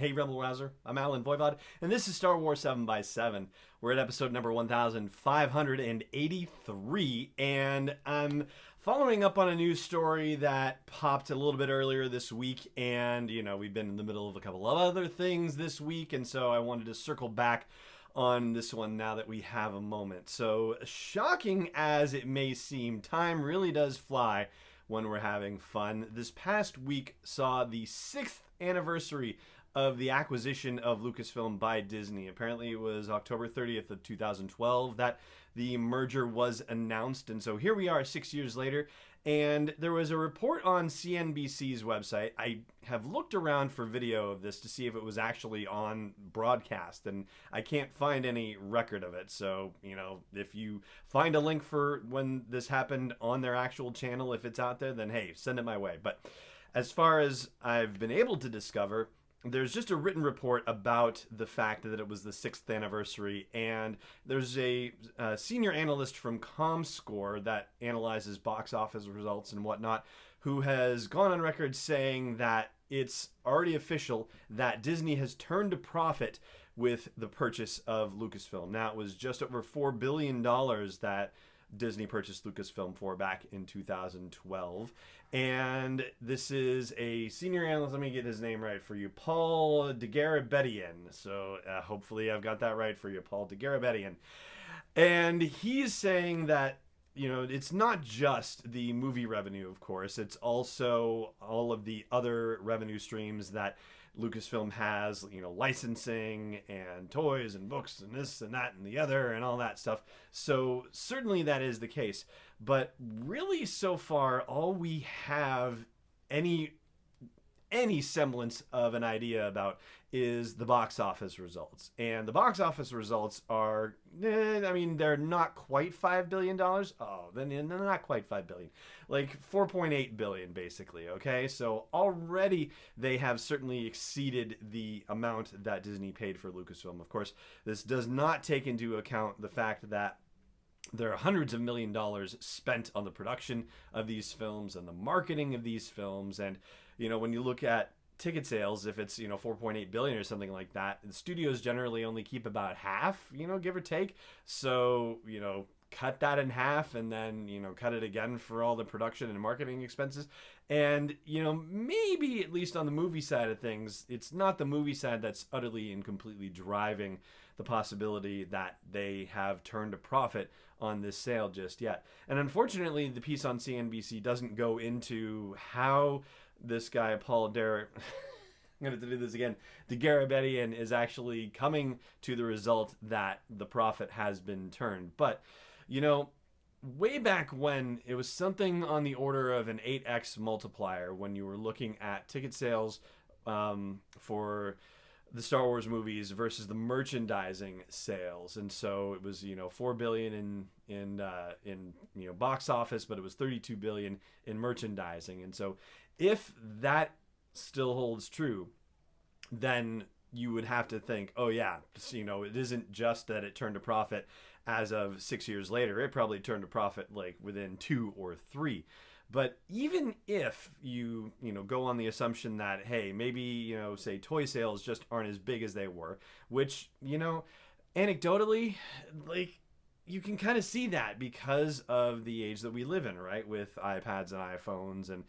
Hey Rebel Rouser, I'm Alan Voivod, and this is Star Wars 7x7. We're at episode number 1583, and I'm following up on a news story that popped a little bit earlier this week, and, we've been in the middle of a couple of other things this week, and so I wanted to circle back on this one now that we have a moment. So, shocking as it may seem, time really does fly when we're having fun. This past week saw the 6th anniversary of the acquisition of Lucasfilm by Disney. Apparently it was October 30th of 2012 that the merger was announced, and so here we are 6 years later, and there was a report on CNBC's website. I have looked around for video of this to see if it was actually on broadcast, and I can't find any record of it. So, if you find a link for when this happened on their actual channel, if it's out there, then hey, send it my way. But as far as I've been able to discover, there's just a written report about the fact that it was the 6th anniversary, and there's a senior analyst from comScore that analyzes box office results and whatnot, who has gone on record saying that it's already official that Disney has turned a profit with the purchase of Lucasfilm. Now, it was just over $4 billion that Disney purchased Lucasfilm for back in 2012. And this is a senior analyst. Let me get his name right for you. Paul Degarabedian. So hopefully I've got that right for you, Paul Degarabedian. And he's saying that, it's not just the movie revenue, of course. It's also all of the other revenue streams that Lucasfilm has, licensing and toys and books and this and that and the other and all that stuff. So certainly that is the case. But really, so far, all we have any semblance of an idea about is the box office results. And the box office results are, they're not quite $5 billion. Oh, then they're not quite $5 billion. Like $4.8 billion, basically, okay? So already they have certainly exceeded the amount that Disney paid for Lucasfilm. Of course, this does not take into account the fact that there are hundreds of millions of dollars spent on the production of these films and the marketing of these films. And, when you look at ticket sales, if it's, 4.8 billion or something like that, the studios generally only keep about half, give or take. So, cut that in half and then, cut it again for all the production and marketing expenses. And, maybe at least on the movie side of things, it's not the movie side that's utterly and completely driving the possibility that they have turned a profit on this sale just yet. And unfortunately, the piece on CNBC doesn't go into how this guy, Paul I'm going to do this again. Degarabedian is actually coming to the result that the profit has been turned. But, way back when, it was something on the order of an 8x multiplier when you were looking at ticket sales for the Star Wars movies versus the merchandising sales. And so it was, $4 billion in box office, but it was $32 billion in merchandising. And so if that still holds true, then you would have to think, oh yeah, it isn't just that it turned a profit as of 6 years later. It probably turned a profit like within 2 or 3. But even if you go on the assumption that, hey, maybe, say toy sales just aren't as big as they were, which, anecdotally, like, you can kind of see that because of the age that we live in, right? With iPads and iPhones and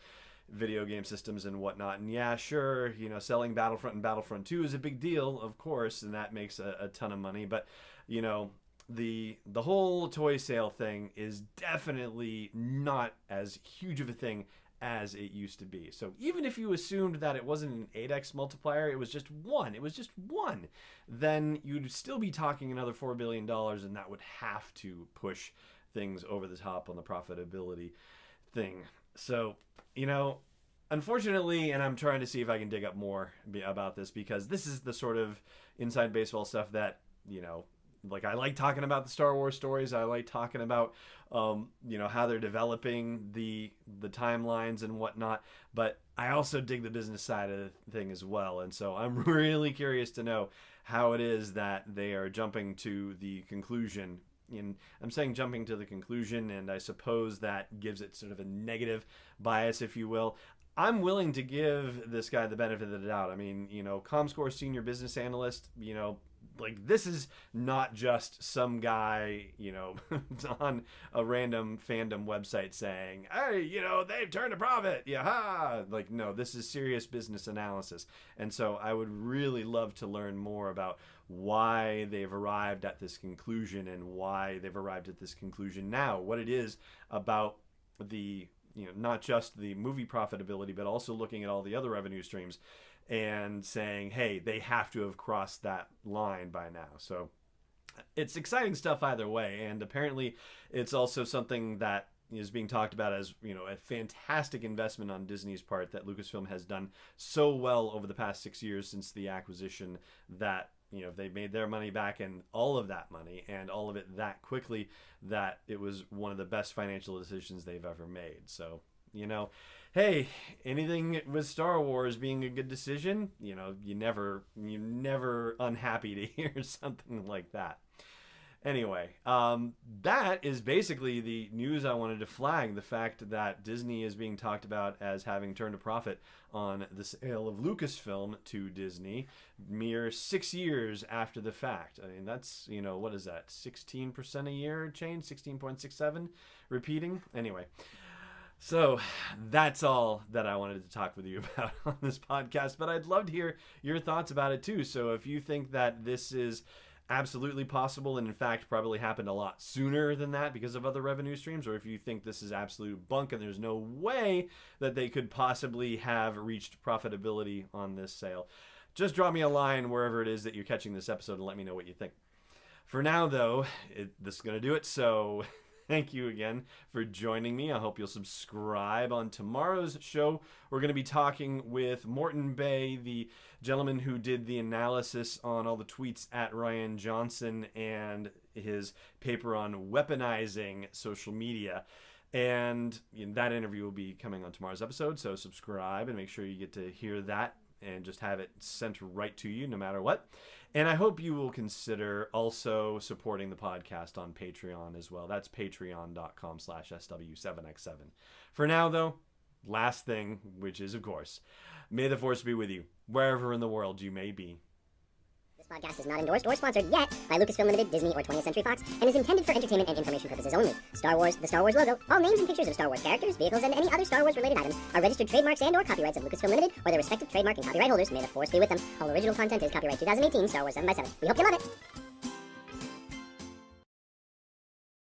video game systems and whatnot. And yeah, sure, selling Battlefront and Battlefront 2 is a big deal, of course, and that makes a ton of money. But, the whole toy sale thing is definitely not as huge of a thing as it used to be. So even if you assumed that it wasn't an 8x multiplier, it was just one, then you'd still be talking another $4 billion, and that would have to push things over the top on the profitability thing. So, unfortunately, and I'm trying to see if I can dig up more about this, because this is the sort of inside baseball stuff that, like, I like talking about the Star Wars stories. I like talking about, how they're developing the timelines and whatnot. But I also dig the business side of the thing as well. And so I'm really curious to know how it is that they are jumping to the conclusion. And I'm saying jumping to the conclusion, and I suppose that gives it sort of a negative bias, if you will. I'm willing to give this guy the benefit of the doubt. I mean, comScore senior business analyst, like this is not just some guy, on a random fandom website saying, hey, they've turned a profit. Yeah. Like, no, this is serious business analysis. And so I would really love to learn more about why they've arrived at this conclusion and why they've arrived at this conclusion now, what it is about the, not just the movie profitability, but also looking at all the other revenue streams and saying, hey, they have to have crossed that line by now. So it's exciting stuff either way. And apparently it's also something that is being talked about as, a fantastic investment on Disney's part that Lucasfilm has done so well over the past 6 years since the acquisition that, they made their money back and all of that money and all of it that quickly that it was one of the best financial decisions they've ever made. So, hey, anything with Star Wars being a good decision, you're never unhappy to hear something like that. Anyway, that is basically the news I wanted to flag. The fact that Disney is being talked about as having turned a profit on the sale of Lucasfilm to Disney mere 6 years after the fact. I mean, that's, what is that, 16% a year change, 16.67 repeating? Anyway. So that's all that I wanted to talk with you about on this podcast, but I'd love to hear your thoughts about it too. So if you think that this is absolutely possible and in fact probably happened a lot sooner than that because of other revenue streams, or if you think this is absolute bunk and there's no way that they could possibly have reached profitability on this sale, just drop me a line wherever it is that you're catching this episode and let me know what you think. For now though, this is going to do it. So thank you again for joining me. I hope you'll subscribe. On tomorrow's show, we're going to be talking with Morton Bay, the gentleman who did the analysis on all the tweets at Ryan Johnson and his paper on weaponizing social media. And that interview will be coming on tomorrow's episode, so subscribe and make sure you get to hear that and just have it sent right to you no matter what. And I hope you will consider also supporting the podcast on Patreon as well. That's patreon.com/SW7X7. For now, though, last thing, which is, of course, may the force be with you, wherever in the world you may be. This podcast is not endorsed or sponsored yet by Lucasfilm Limited, Disney, or 20th Century Fox, and is intended for entertainment and information purposes only. Star Wars, the Star Wars logo, all names and pictures of Star Wars characters, vehicles, and any other Star Wars-related items are registered trademarks and/or copyrights of Lucasfilm Limited or their respective trademark and copyright holders. May the force be with them. All original content is copyright 2018 Star Wars 7x7. We hope you love it.